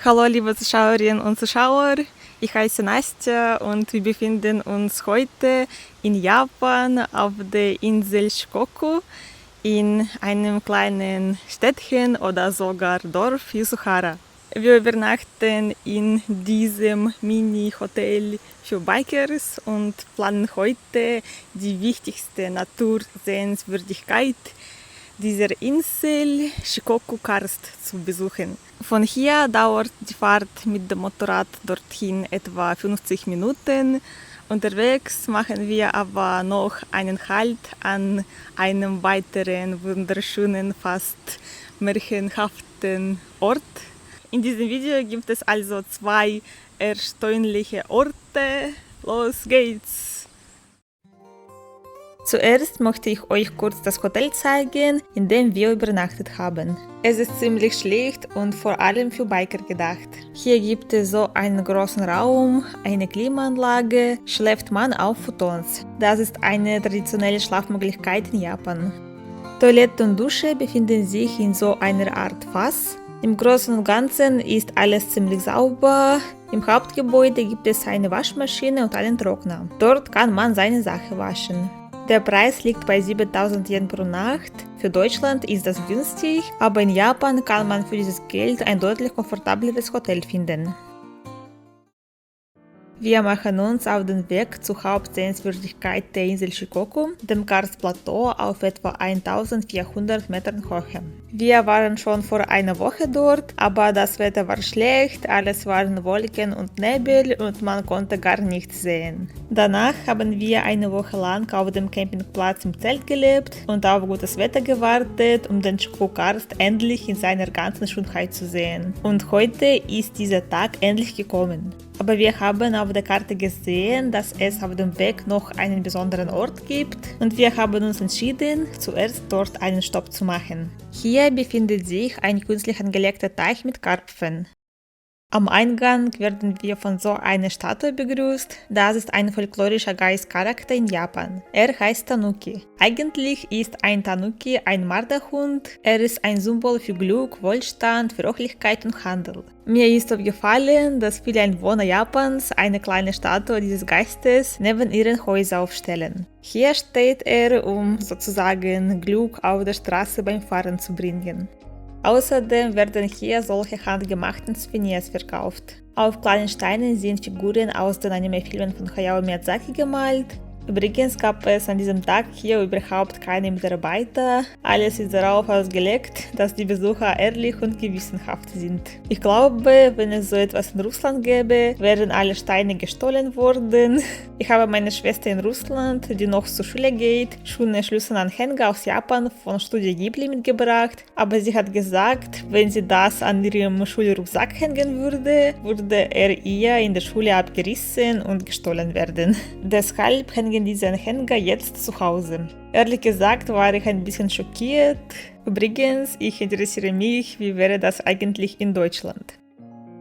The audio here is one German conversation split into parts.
Hallo liebe Zuschauerinnen und Zuschauer, ich heiße Nastja und wir befinden uns heute in Japan auf der Insel Shikoku in einem kleinen Städtchen oder sogar Dorf Yasuhara. Wir übernachten in diesem Mini-Hotel für Bikers und planen heute die wichtigste Natursehenswürdigkeit dieser Insel, Shikoku Karst, zu besuchen. Von hier dauert die Fahrt mit dem Motorrad dorthin etwa 50 Minuten. Unterwegs machen wir aber noch einen Halt an einem weiteren wunderschönen, fast märchenhaften Ort. In diesem Video gibt es also 2 erstaunliche Orte. Los geht's! Zuerst möchte ich euch kurz das Hotel zeigen, in dem wir übernachtet haben. Es ist ziemlich schlicht und vor allem für Biker gedacht. Hier gibt es so einen großen Raum, eine Klimaanlage, schläft man auf Futons. Das ist eine traditionelle Schlafmöglichkeit in Japan. Toilette und Dusche befinden sich in so einer Art Fass. Im Großen und Ganzen ist alles ziemlich sauber. Im Hauptgebäude gibt es eine Waschmaschine und einen Trockner. Dort kann man seine Sachen waschen. Der Preis liegt bei 7000 Yen pro Nacht. Für Deutschland ist das günstig, aber in Japan kann man für dieses Geld ein deutlich komfortableres Hotel finden. Wir machen uns auf den Weg zur Hauptsehenswürdigkeit der Insel Shikoku, dem Karst-Plateau auf etwa 1400 Metern Höhe. Wir waren schon vor einer Woche dort, aber das Wetter war schlecht, alles waren Wolken und Nebel und man konnte gar nichts sehen. Danach haben wir eine Woche lang auf dem Campingplatz im Zelt gelebt und auf gutes Wetter gewartet, um den Shikoku Karst endlich in seiner ganzen Schönheit zu sehen. Und heute ist dieser Tag endlich gekommen. Aber wir haben auf der Karte gesehen, dass es auf dem Weg noch einen besonderen Ort gibt und wir haben uns entschieden, zuerst dort einen Stopp zu machen. Hier befindet sich ein künstlich angelegter Teich mit Karpfen. Am Eingang werden wir von so einer Statue begrüßt. Das ist ein folklorischer Geistcharakter in Japan. Er heißt Tanuki. Eigentlich ist ein Tanuki ein Marderhund. Er ist ein Symbol für Glück, Wohlstand, Fröhlichkeit und Handel. Mir ist aufgefallen, dass viele Einwohner Japans eine kleine Statue dieses Geistes neben ihren Häusern aufstellen. Hier steht er, um sozusagen Glück auf der Straße beim Fahren zu bringen. Außerdem werden hier solche handgemachten Souvenirs verkauft. Auf kleinen Steinen sind Figuren aus den Anime-Filmen von Hayao Miyazaki gemalt. Übrigens gab es an diesem Tag hier überhaupt keine Mitarbeiter. Alles ist darauf ausgelegt, dass die Besucher ehrlich und gewissenhaft sind. Ich glaube, wenn es so etwas in Russland gäbe, wären alle Steine gestohlen worden. Ich habe meine Schwester in Russland, die noch zur Schule geht, schöne Schlüsselanhänger aus Japan von Studio Ghibli mitgebracht, aber sie hat gesagt, wenn sie das an ihrem Schulrucksack hängen würde, würde er ihr in der Schule abgerissen und gestohlen werden. Deshalb hängen diese Anhänger jetzt zu Hause. Ehrlich gesagt war ich ein bisschen schockiert. Übrigens, ich interessiere mich, wie wäre das eigentlich in Deutschland.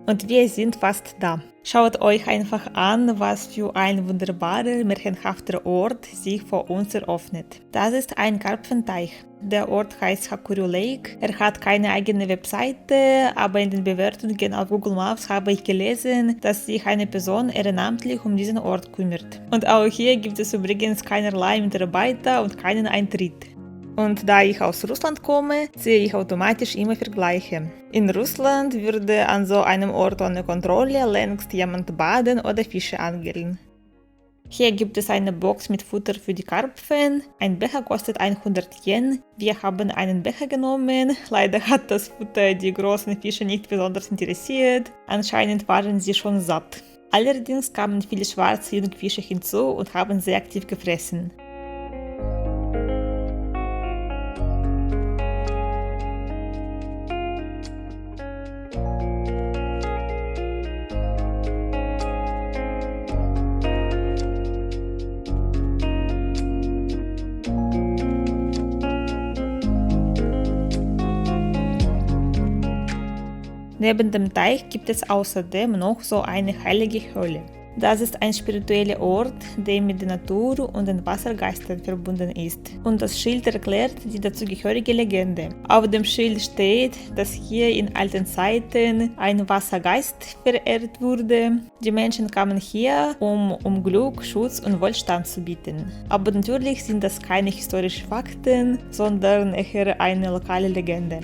Und wir sind fast da. Schaut euch einfach an, was für ein wunderbarer, märchenhafter Ort sich vor uns eröffnet. Das ist ein Karpfenteich. Der Ort heißt Hakuryu Lake. Er hat keine eigene Webseite, aber in den Bewertungen auf Google Maps habe ich gelesen, dass sich eine Person ehrenamtlich um diesen Ort kümmert. Und auch hier gibt es übrigens keinerlei Mitarbeiter und keinen Eintritt. Und da ich aus Russland komme, sehe ich automatisch immer Vergleiche. In Russland würde an so einem Ort ohne Kontrolle längst jemand baden oder Fische angeln. Hier gibt es eine Box mit Futter für die Karpfen. Ein Becher kostet 100 Yen. Wir haben einen Becher genommen. Leider hat das Futter die großen Fische nicht besonders interessiert. Anscheinend waren sie schon satt. Allerdings kamen viele schwarze Jungfische hinzu und haben sehr aktiv gefressen. Neben dem Teich gibt es außerdem noch so eine heilige Höhle. Das ist ein spiritueller Ort, der mit der Natur und den Wassergeistern verbunden ist. Und das Schild erklärt die dazugehörige Legende. Auf dem Schild steht, dass hier in alten Zeiten ein Wassergeist verehrt wurde. Die Menschen kamen hier, um Glück, Schutz und Wohlstand zu bieten. Aber natürlich sind das keine historischen Fakten, sondern eher eine lokale Legende.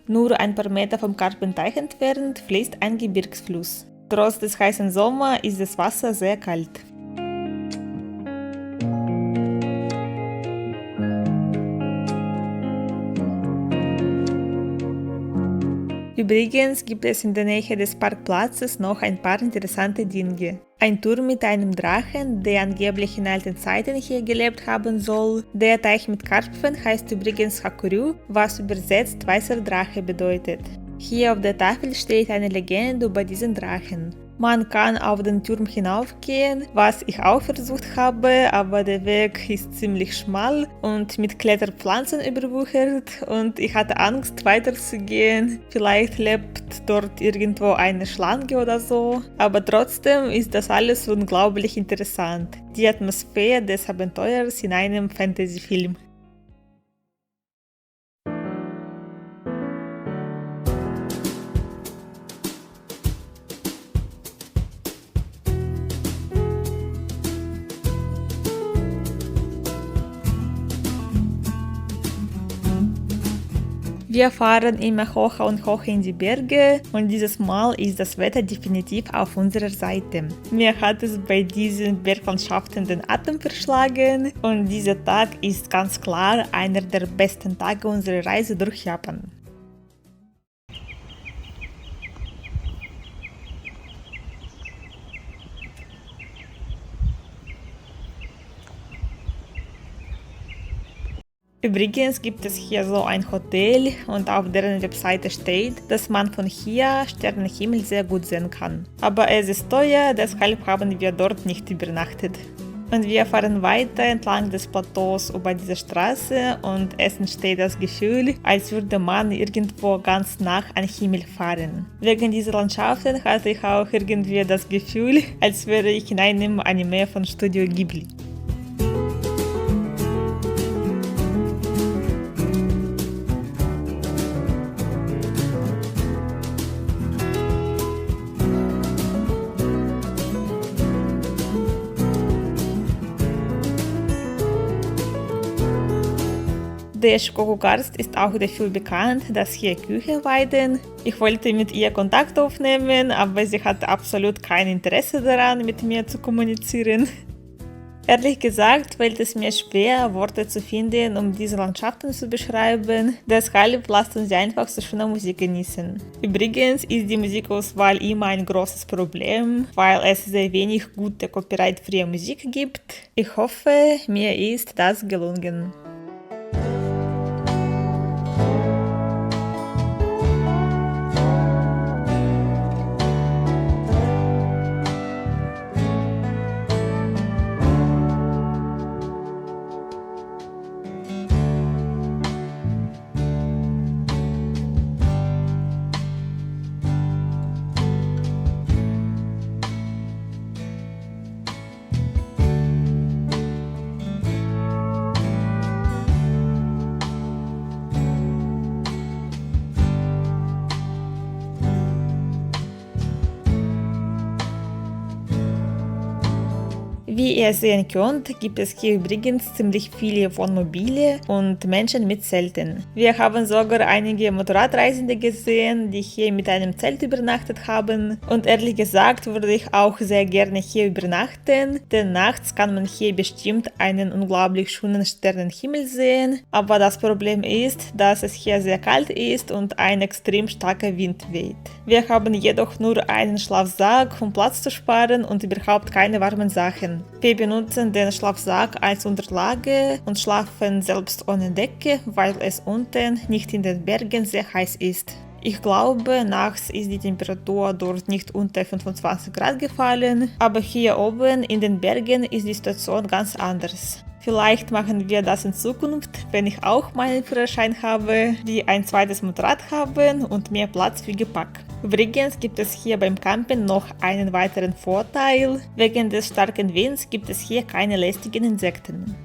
Nur ein paar Meter vom Karpenteich entfernt fließt ein Gebirgsfluss. Trotz des heißen Sommers ist das Wasser sehr kalt. Übrigens gibt es in der Nähe des Parkplatzes noch ein paar interessante Dinge. Ein Turm mit einem Drachen, der angeblich in alten Zeiten hier gelebt haben soll. Der Teich mit Karpfen heißt übrigens Hakuryu, was übersetzt weißer Drache bedeutet. Hier auf der Tafel steht eine Legende über diesen Drachen. Man kann auf den Turm hinaufgehen, was ich auch versucht habe, aber der Weg ist ziemlich schmal und mit Kletterpflanzen überwuchert und ich hatte Angst weiterzugehen. Vielleicht lebt dort irgendwo eine Schlange oder so, aber trotzdem ist das alles unglaublich interessant. Die Atmosphäre des Abenteuers in einem Fantasy-Film. Wir fahren immer hocher und hocher in die Berge und dieses Mal ist das Wetter definitiv auf unserer Seite. Mir hat es bei diesen Berglandschaften den Atem verschlagen und dieser Tag ist ganz klar einer der besten Tage unserer Reise durch Japan. Übrigens gibt es hier so ein Hotel und auf deren Webseite steht, dass man von hier Sternenhimmel sehr gut sehen kann. Aber es ist teuer, deshalb haben wir dort nicht übernachtet. Und wir fahren weiter entlang des Plateaus über diese Straße und es entsteht das Gefühl, als würde man irgendwo ganz nah am Himmel fahren. Wegen dieser Landschaften hatte ich auch irgendwie das Gefühl, als wäre ich in einem Anime von Studio Ghibli. Der Shikoku-Karst ist auch dafür bekannt, dass hier Kühe weiden. Ich wollte mit ihr Kontakt aufnehmen, aber sie hatte absolut kein Interesse daran, mit mir zu kommunizieren. Ehrlich gesagt fällt es mir schwer, Worte zu finden, um diese Landschaften zu beschreiben, deshalb lasst uns einfach so schöne Musik genießen. Übrigens ist die Musikauswahl immer ein großes Problem, weil es sehr wenig gute copyright-freie Musik gibt. Ich hoffe, mir ist das gelungen. Wie ihr sehen könnt, gibt es hier übrigens ziemlich viele Wohnmobile und Menschen mit Zelten. Wir haben sogar einige Motorradreisende gesehen, die hier mit einem Zelt übernachtet haben. Und ehrlich gesagt würde ich auch sehr gerne hier übernachten, denn nachts kann man hier bestimmt einen unglaublich schönen Sternenhimmel sehen. Aber das Problem ist, dass es hier sehr kalt ist und ein extrem starker Wind weht. Wir haben jedoch nur einen Schlafsack, um Platz zu sparen und überhaupt keine warmen Sachen. Wir benutzen den Schlafsack als Unterlage und schlafen selbst ohne Decke, weil es unten nicht in den Bergen sehr heiß ist. Ich glaube, nachts ist die Temperatur dort nicht unter 25 Grad gefallen, aber hier oben in den Bergen ist die Situation ganz anders. Vielleicht machen wir das in Zukunft, wenn ich auch meinen Führerschein habe, die ein zweites Motorrad haben und mehr Platz für Gepäck. Übrigens gibt es hier beim Campen noch einen weiteren Vorteil. Wegen des starken Winds gibt es hier keine lästigen Insekten.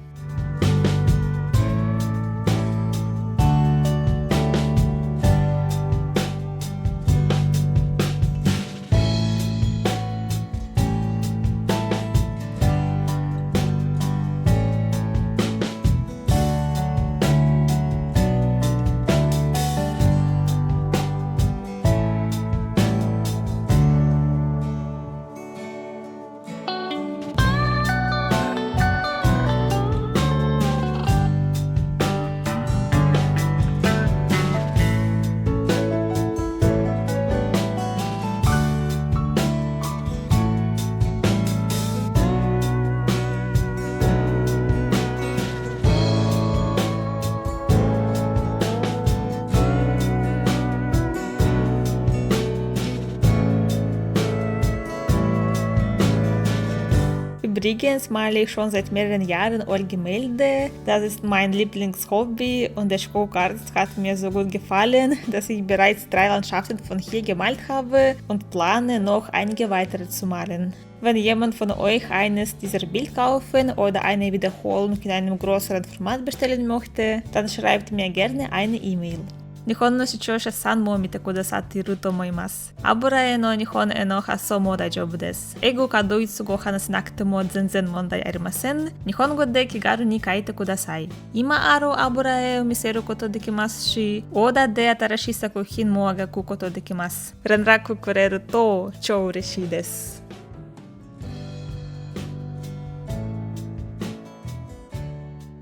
Übrigens male ich schon seit mehreren Jahren Ölgemälde. Das ist mein Lieblingshobby und der Schkogarten hat mir so gut gefallen, dass ich bereits 3 Landschaften von hier gemalt habe und plane noch einige weitere zu malen. Wenn jemand von euch eines dieser Bilder kaufen oder eine Wiederholung in einem größeren Format bestellen möchte, dann schreibt mir gerne eine E-Mail. 日本の視聴者さんも見てくださっていると思います。油絵の日本への発想も大丈夫です。英語かドイツ語を話せなくても全然問題ありません。日本語で気軽に書いてください。今ある油絵を見せることできますし、オーダーで新しい作品も描くことできます。連絡くれると超嬉しいです。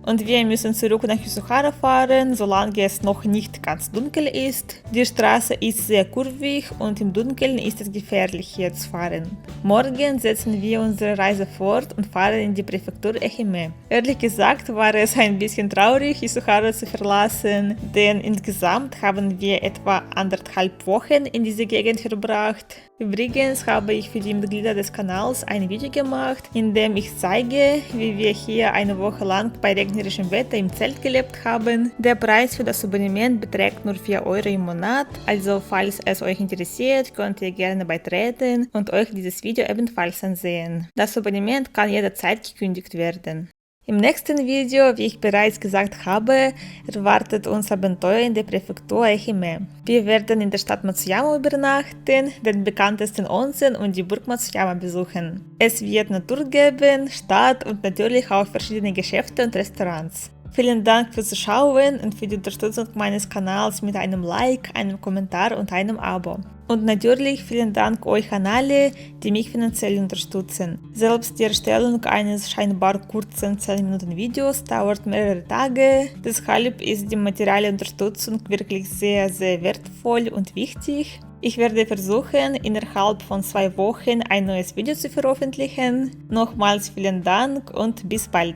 Und wir müssen zurück nach Yasuhara fahren, solange es noch nicht ganz dunkel ist. Die Straße ist sehr kurvig und im Dunkeln ist es gefährlich hier zu fahren. Morgen setzen wir unsere Reise fort und fahren in die Präfektur Ehime. Ehrlich gesagt war es ein bisschen traurig, Yasuhara zu verlassen, denn insgesamt haben wir etwa 1,5 Wochen in dieser Gegend verbracht. Übrigens habe ich für die Mitglieder des Kanals ein Video gemacht, in dem ich zeige, wie wir hier eine Woche lang bei regnerischem Wetter im Zelt gelebt haben. Der Preis für das Abonnement beträgt nur 4 Euro im Monat, also falls es euch interessiert, könnt ihr gerne beitreten und euch dieses Video ebenfalls ansehen. Das Abonnement kann jederzeit gekündigt werden. Im nächsten Video, wie ich bereits gesagt habe, erwartet uns Abenteuer in der Präfektur Ehime. Wir werden in der Stadt Matsuyama übernachten, den bekanntesten Onsen und die Burg Matsuyama besuchen. Es wird Natur geben, Stadt und natürlich auch verschiedene Geschäfte und Restaurants. Vielen Dank fürs Zuschauen und für die Unterstützung meines Kanals mit einem Like, einem Kommentar und einem Abo. Und natürlich vielen Dank euch an alle, die mich finanziell unterstützen. Selbst die Erstellung eines scheinbar kurzen 10-Minuten-Videos dauert mehrere Tage, deshalb ist die materielle Unterstützung wirklich sehr, sehr wertvoll und wichtig. Ich werde versuchen, innerhalb von 2 Wochen ein neues Video zu veröffentlichen. Nochmals vielen Dank und bis bald.